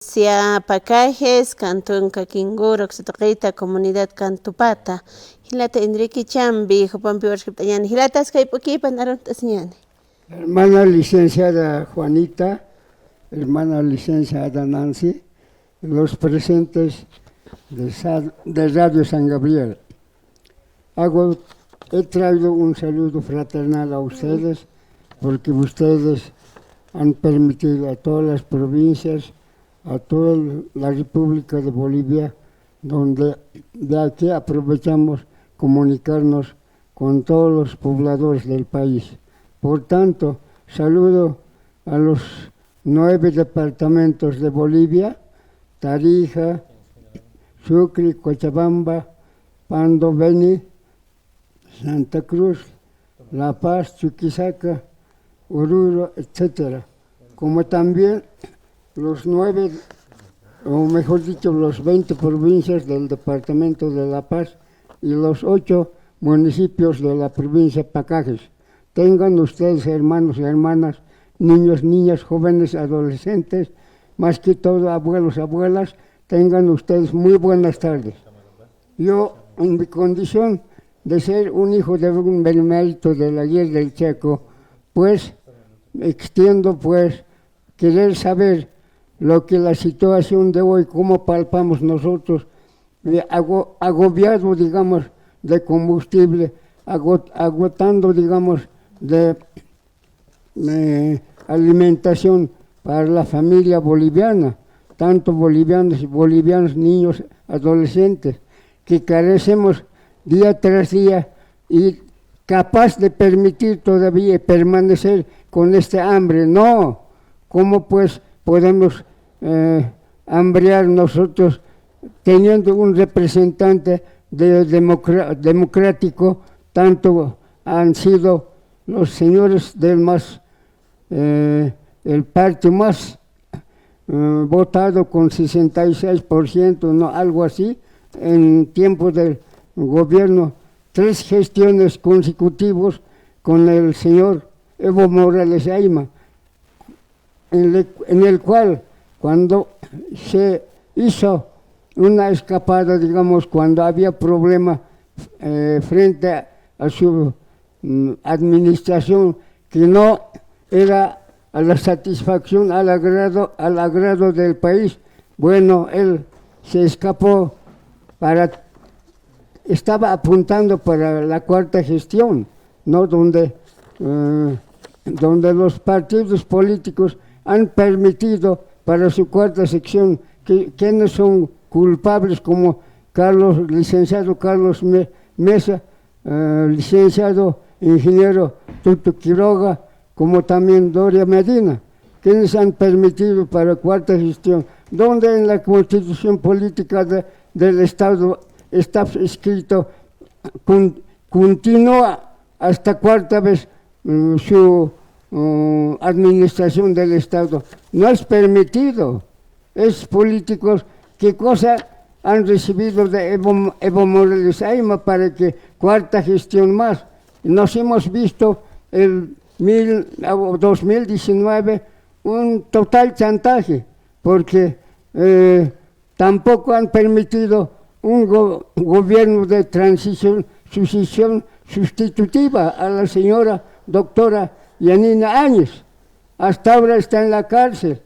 Sia Pacajes, Cantón Caquinguro, Xitoquita, Comunidad Cantupata, Hilata Enrique Chambi, Jopampi Warshiptayan, Hilatas Kaipuki, Panaruntasñani. Hermana licenciada Juanita, hermana licenciada Nancy, los presentes de Radio San Gabriel. He traído un saludo fraternal a ustedes porque ustedes han permitido a todas las provincias, a toda la República de Bolivia, donde de aquí aprovechamos comunicarnos con todos los pobladores del país. Por tanto, saludo a los 9 departamentos de Bolivia: Tarija, Sucre, Cochabamba, Pando, Beni, Santa Cruz, La Paz, Chuquisaca, Oruro, etc. Como también los 9, o mejor dicho, los 20 provincias del departamento de La Paz y los 8 municipios de la provincia de Pacajes. Tengan ustedes, hermanos y hermanas, niños, niñas, jóvenes, adolescentes, más que todo abuelos, abuelas, tengan ustedes muy buenas tardes. Yo, en mi condición de ser un hijo de un benemérito de la Guía del Chaco, pues extiendo querer saber lo que la situación de hoy, cómo palpamos nosotros, agobiado, digamos, de combustible, agotando, digamos, de alimentación para la familia boliviana, tanto bolivianos, niños, adolescentes, que carecemos día tras día y capaz de permitir todavía permanecer con este hambre. No, ¿cómo pues podemos hambriar nosotros teniendo un representante democrático? Tanto han sido los señores del el partido más votado con 66%, no, algo así, en tiempo del gobierno, 3 gestiones consecutivas con el señor Evo Morales Ayma, en el cual, cuando se hizo una escapada, digamos, cuando había problema frente a su administración, que no era a la satisfacción, al agrado del país, bueno, él se escapó estaba apuntando para la 4ª gestión, ¿no? Donde los partidos políticos han permitido para su 4ª sección quienes son culpables, como licenciado Carlos Mesa, licenciado ingeniero Tuto Quiroga, como también Doria Medina, quienes han permitido para 4ª gestión, donde en la Constitución Política del Estado está escrito, continúa hasta 4ª vez su administración del Estado. No es permitido. Es políticos, ¿qué cosa han recibido de Evo Morales Ayma para que 4ª gestión más? Nos hemos visto el 2019 un total chantaje, porque tampoco han permitido un gobierno de transición, sucesión sustitutiva a la señora doctora Yanina Áñez. Hasta ahora está en la cárcel,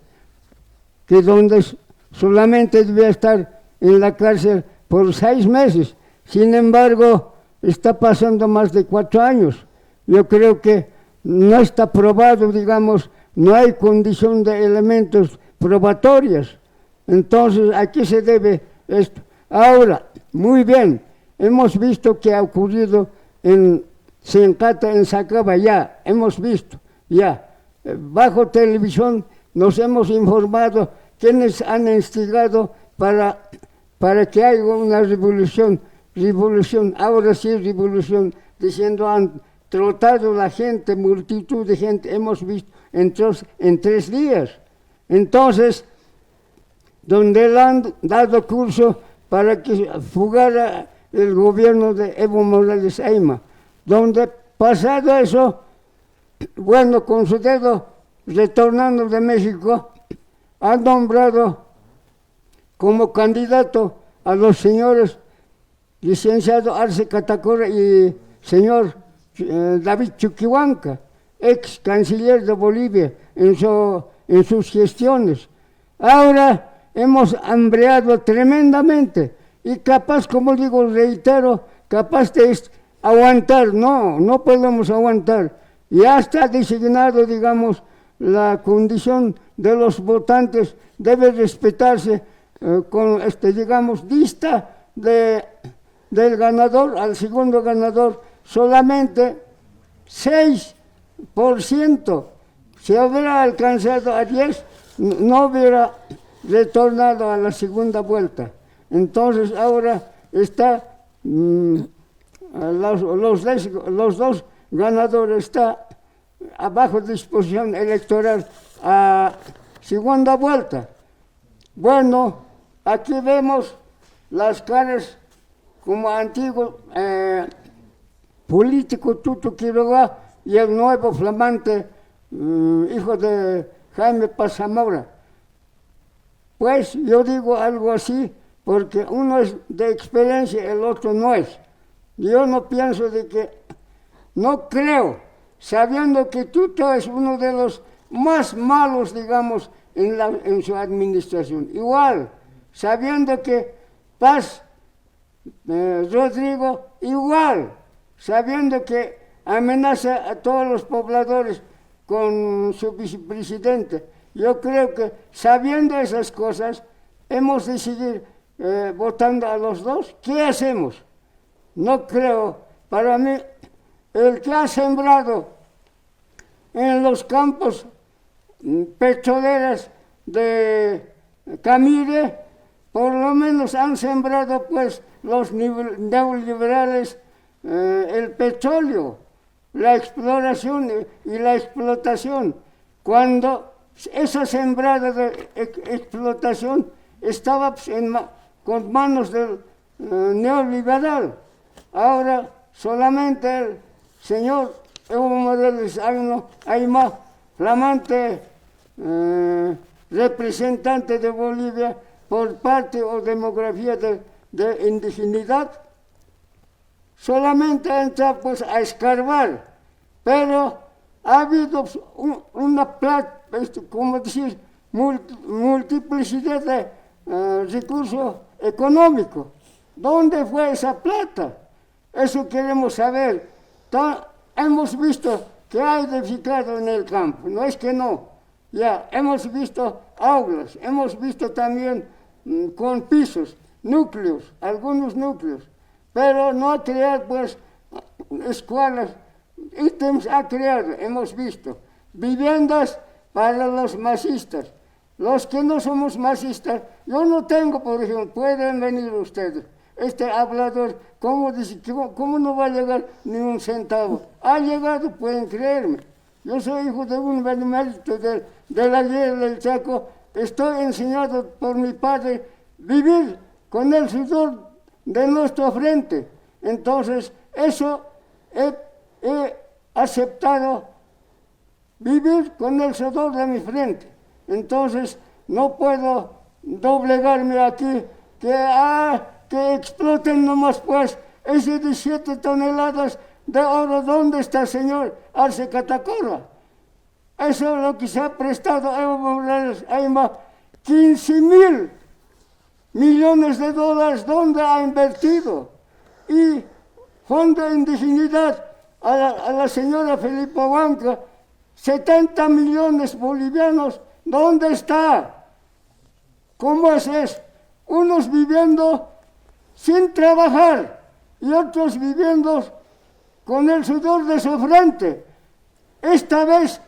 que donde solamente debía estar en la cárcel por 6 meses. Sin embargo, está pasando más de 4 años. Yo creo que no está probado, digamos, no hay condición de elementos probatorios. Entonces, ¿a qué se debe esto? Ahora, muy bien, hemos visto que ha ocurrido en Sencata, en Sacaba, ya, hemos visto, ya. Bajo televisión nos hemos informado quienes han instigado para que haya una revolución, ahora sí revolución, diciendo han trotado la gente, multitud de gente, hemos visto en 3 días. Entonces, donde le han dado curso para que fugara el gobierno de Evo Morales Ayma, donde pasado eso, bueno, con su dedo, retornando de México, ha nombrado como candidato a los señores licenciado Arce Catacora y señor David Chuquihuanca, ex canciller de Bolivia, en sus gestiones. Ahora hemos hambreado tremendamente y capaz, como digo, reitero, capaz de aguantar. No podemos aguantar. Ya está designado, digamos, la condición de los votantes debe respetarse con, digamos, lista del ganador al segundo ganador, solamente 6%. Si hubiera alcanzado a 10, no hubiera retornado a la segunda vuelta. Entonces ahora está, los dos ganadores están bajo disposición electoral a segunda vuelta. Bueno, aquí vemos las caras como antiguo político Tuto Quiroga y el nuevo flamante hijo de Jaime Paz Zamora. Pues yo digo algo así porque uno es de experiencia, el otro no es. Yo no pienso de que, no creo, sabiendo que Tuto es uno de los más malos, digamos, en su administración. Igual, sabiendo que Paz Rodrigo, igual, sabiendo que amenaza a todos los pobladores con su vicepresidente. Yo creo que sabiendo esas cosas, hemos de seguir votando a los dos. ¿Qué hacemos? No creo, para mí, el que ha sembrado en los campos petroleros de Camire, por lo menos han sembrado pues los neoliberales el petróleo, la exploración y la explotación. Cuando esa sembrada de explotación estaba pues, con manos del neoliberal. Ahora solamente el señor Evo Morales Ayma, flamante representante de Bolivia por parte o demografía de indigenidad, solamente entra pues a escarbar, pero ha habido una como decir, multiplicidad de recursos económicos. ¿Dónde fue esa plata? Eso queremos saber. Hemos visto que hay edificado en el campo, no es que no. Ya, hemos visto aulas, hemos visto también con pisos, núcleos, algunos núcleos, pero no ha creado pues escuelas, ítems ha creado, hemos visto, viviendas para los masistas. Los que no somos masistas, yo no tengo, por ejemplo, pueden venir ustedes. Este hablador, ¿cómo no va a llegar ni un centavo? Ha llegado, pueden creerme. Yo soy hijo de un benemérito de la guerra del Chaco. Estoy enseñado por mi padre vivir con el sudor de nuestra frente. Entonces, eso he aceptado, vivir con el sudor de mi frente. Entonces, no puedo doblegarme aquí, que exploten nomás pues ese 17 toneladas de oro. ¿Dónde está, señor Arce Catacora? Eso es lo que se ha prestado a Evo Morales Ayma, 15,000 millones de dólares. ¿Dónde ha invertido? Y Fondo de Indigenidad a la señora Felipa Huanca, 70 millones bolivianos. ¿Dónde está? ¿Cómo es eso? Unos viviendo sin trabajar y otros viviendo con el sudor de su frente. Esta vez,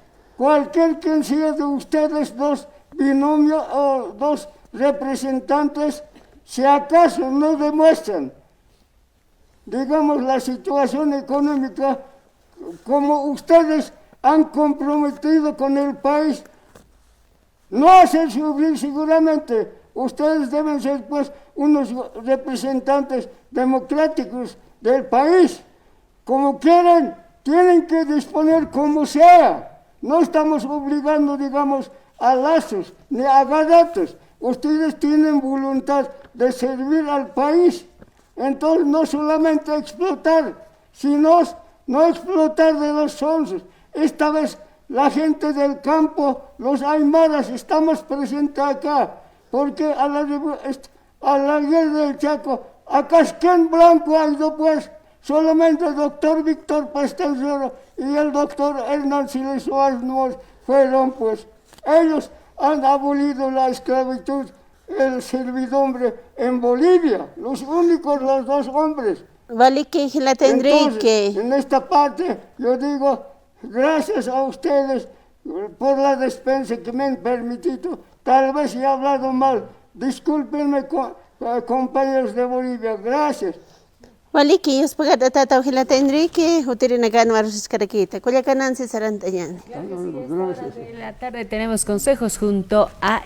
quien sea de ustedes dos binomios o dos representantes, si acaso no demuestran, digamos, la situación económica, como ustedes han comprometido con el país, no hacen sufrir seguramente. Ustedes deben ser pues unos representantes democráticos del país. Como quieren, tienen que disponer como sea. No estamos obligando, digamos, a lazos ni a garatos. ustedes tienen voluntad de servir al país. Entonces no solamente explotar, sino no explotar de los sonsos. Esta vez la gente del campo, los aymaras, estamos presentes acá, porque a la guerra del Chaco, a Casquén Blanco ha ido pues solamente el doctor Víctor Pastelzoro y el doctor Hernán Siles Suárez fueron pues. Ellos han abolido la esclavitud, el servidumbre en Bolivia, los únicos, los dos hombres. Vale que la tendré Entonces, que... en esta parte yo digo, gracias a ustedes por la despensa que me han permitido. Tal vez he hablado mal. Discúlpenme, compañeros de Bolivia. Gracias. Vale que ellos pagan a tata la tendré que utiren a ganar sus caraquitas. ¿Cuál es Nancy Sarantañán? Gracias. De la tarde tenemos consejos junto a